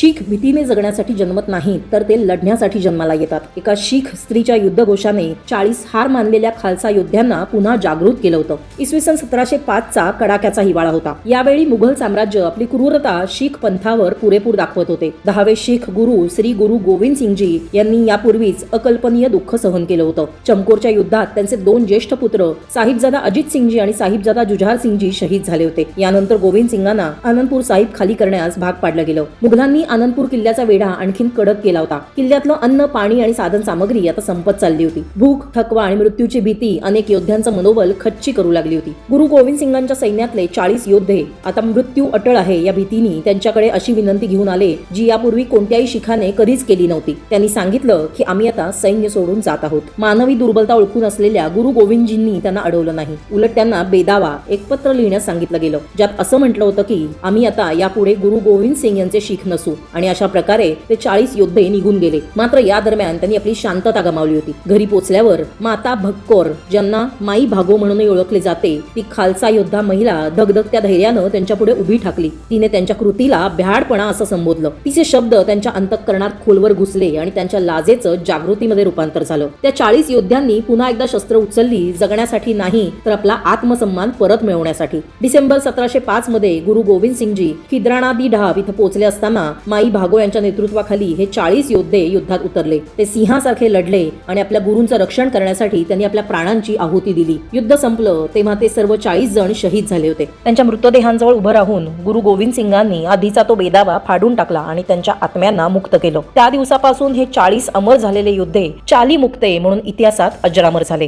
शीख भीतीने जगण्यासाठी जन्मत नाहीत, तर ते लढण्यासाठी जन्माला येतात. एका शीख स्त्रीच्या युद्धघोषाने 40 हार मानलेल्या खालसा योद्ध्यांना पुन्हा जागृत केलं होतं. इसवी सन 1705चा कडाक्याचा हिवाळा होता. यावेळी मुघल साम्राज्य आपली क्रूरता शीख पंथावर पुरेपूर दाखवत होते. 10वे शीख गुरु श्री गुरु गोविंद सिंगजी यांनी यापूर्वीच अकल्पनीय दुःख सहन केलं होतं. चमकोरच्या युद्धात त्यांचे 2 ज्येष्ठ पुत्र साहिबजादा अजित सिंगजी आणि साहिबजादा जुझार सिंगजी शहीद झाले होते. यानंतर गोविंद सिंगांना आनंदपूर साहिब खाली करण्यास भाग पाडलं गेलं. मुघलांनी आनंदपूर किल्ल्याचा वेढा आणखीन कडक केला होता. किल्ल्यातलं अन्न, पाणी आणि साधन सामग्री आता संपत चालली होती. भूक, थकवा आणि मृत्यूची भीती अनेक योद्ध्यांचं मनोबल खच्ची करू लागली होती. गुरु गोविंद सिंगांच्या सैन्यातले 40 योद्धे आता मृत्यू अटळ आहे या भीतीने त्यांच्याकडे अशी विनंती घेऊन आले, जी यापूर्वी कोणत्याही शिखाने कधीच केली नव्हती. त्यांनी सांगितलं की आम्ही आता सैन्य सोडून जात आहोत. मानवी दुर्बलता ओळखून असलेल्या गुरु गोविंदजींनी त्यांना अडवलं नाही. उलट त्यांना बेदावा एक पत्र लिहिण्यास सांगितलं गेलं, ज्यात असं म्हटलं होतं की आम्ही आता यापुढे गुरु गोविंद सिंग यांचे शीख नसू. आणि अशा प्रकारे ते 40 योद्धे निघून गेले. मात्र या दरम्यान त्यांनी आपली शांतता गमावली होती. घरी पोचल्यावर माता भक्कोर, ज्यांना माई भागो म्हणूनही ओळखले जाते, ती खालसा योद्धा महिला धगधगत्या धैर्यानं त्यांच्या पुढे उभी ठाकली. तिने त्यांच्या कृतीला भ्याडपणा असं संबोधलं. तिचे शब्द त्यांच्या अंतःकरणात खोलवर घुसले आणि त्यांच्या लाजेचं जागृतीमध्ये रूपांतर झालं. त्या 40 योद्ध्यांनी पुन्हा एकदा शस्त्र उचलली, जगण्यासाठी नाही तर आपला आत्मसन्मान परत मिळवण्यासाठी. डिसेंबर 1705 मध्ये गुरु गोविंद सिंगजी खिद्राणा दी ढाब इथं पोहोचले असताना माई भागो यांच्या नेतृत्वाखाली हे 40 योद्धे युद्धात उतरले. ते सिंहासारखे लढले आणि आपल्या गुरूंचं रक्षण करण्यासाठी त्यांनी आपल्या प्राणांची आहुती दिली. युद्ध संपलं तेव्हा ते सर्व 40 जण शहीद झाले होते. त्यांच्या मृतदेहांजवळ उभं राहून गुरु गोविंद सिंगांनी आधीचा तो बेदावा फाडून टाकला आणि त्यांच्या आत्म्यांना मुक्त केलं. त्या दिवसापासून हे 40 अमर झालेले योद्धे चाली मुक्ते म्हणून इतिहासात अजरामर झाले.